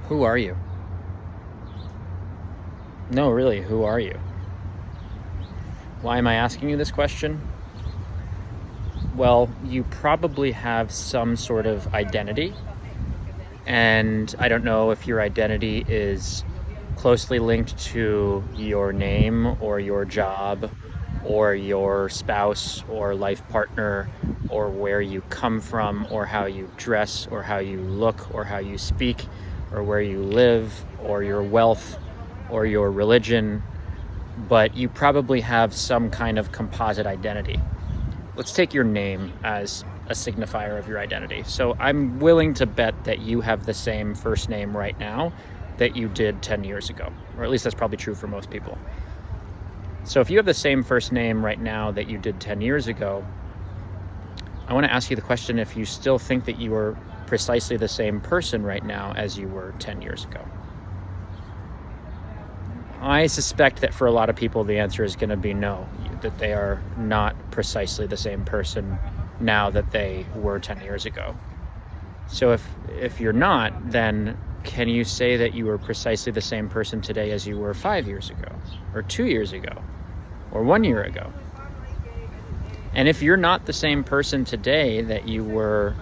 Who are you? No, really, who are you? Why am I asking you this question? Well, you probably have some sort of identity, and I don't know if your identity is closely linked to your name or your job or your spouse or life partner or where you come from or how you dress or how you look or how you speak or where you live or your wealth or your religion, but you probably have some kind of composite identity. Let's take your name as a signifier of your identity. So I'm willing to bet that you have the same first name right now that you did 10 years ago, or at least that's probably true for most people. So if you have the same first name right now that you did 10 years ago, I want to ask you the question if you still think that you are precisely the same person right now as you were 10 years ago. I suspect that for a lot of people, the answer is going to be no, that they are not precisely the same person now that they were 10 years ago. So if you're not, then can you say that you are precisely the same person today as you were 5 years ago, or 2 years ago, or 1 year ago? And if you're not the same person today that you were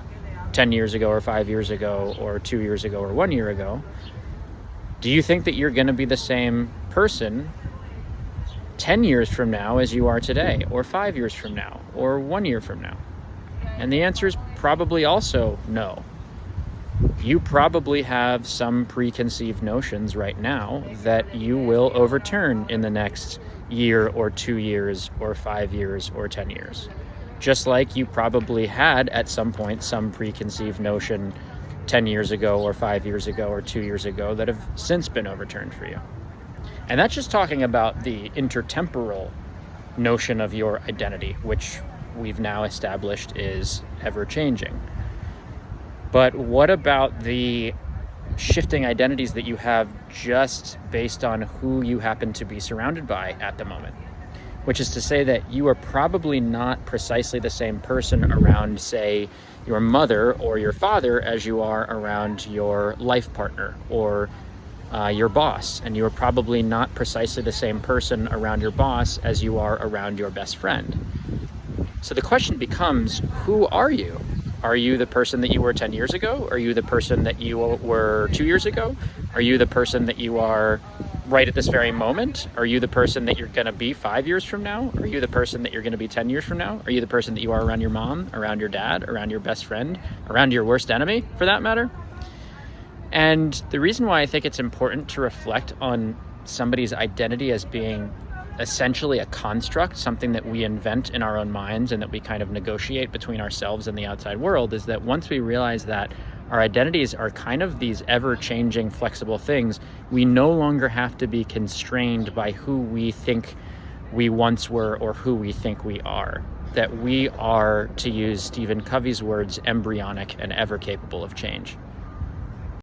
10 years ago, or 5 years ago, or 2 years ago, or 1 year ago, do you think that you're going to be the same person 10 years from now as you are today, or 5 years from now, or 1 year from now? And the answer is probably also no. You probably have some preconceived notions right now that you will overturn in the next year or 2 years or 5 years or 10 years. Just like you probably had at some point some preconceived notion 10 years ago or 5 years ago or 2 years ago that have since been overturned for you. And that's just talking about the intertemporal notion of your identity, which we've now established is ever-changing. But what about the shifting identities that you have just based on who you happen to be surrounded by at the moment? Which is to say that you are probably not precisely the same person around, say, your mother or your father as you are around your life partner or your boss. And you are probably not precisely the same person around your boss as you are around your best friend. So the question becomes, who are you? Are you the person that you were 10 years ago? Are you the person that you were 2 years ago? Are you the person that you are right at this very moment? Are you the person that you're going to be 5 years from now? Are you the person that you're going to be 10 years from now? Are you the person that you are around your mom, around your dad, around your best friend, around your worst enemy, for that matter? And the reason why I think it's important to reflect on somebody's identity as being essentially a construct, something that we invent in our own minds and that we kind of negotiate between ourselves and the outside world, is that once we realize that our identities are kind of these ever-changing, flexible things, we no longer have to be constrained by who we think we once were or who we think we are. That we are, to use Stephen Covey's words, embryonic and ever capable of change.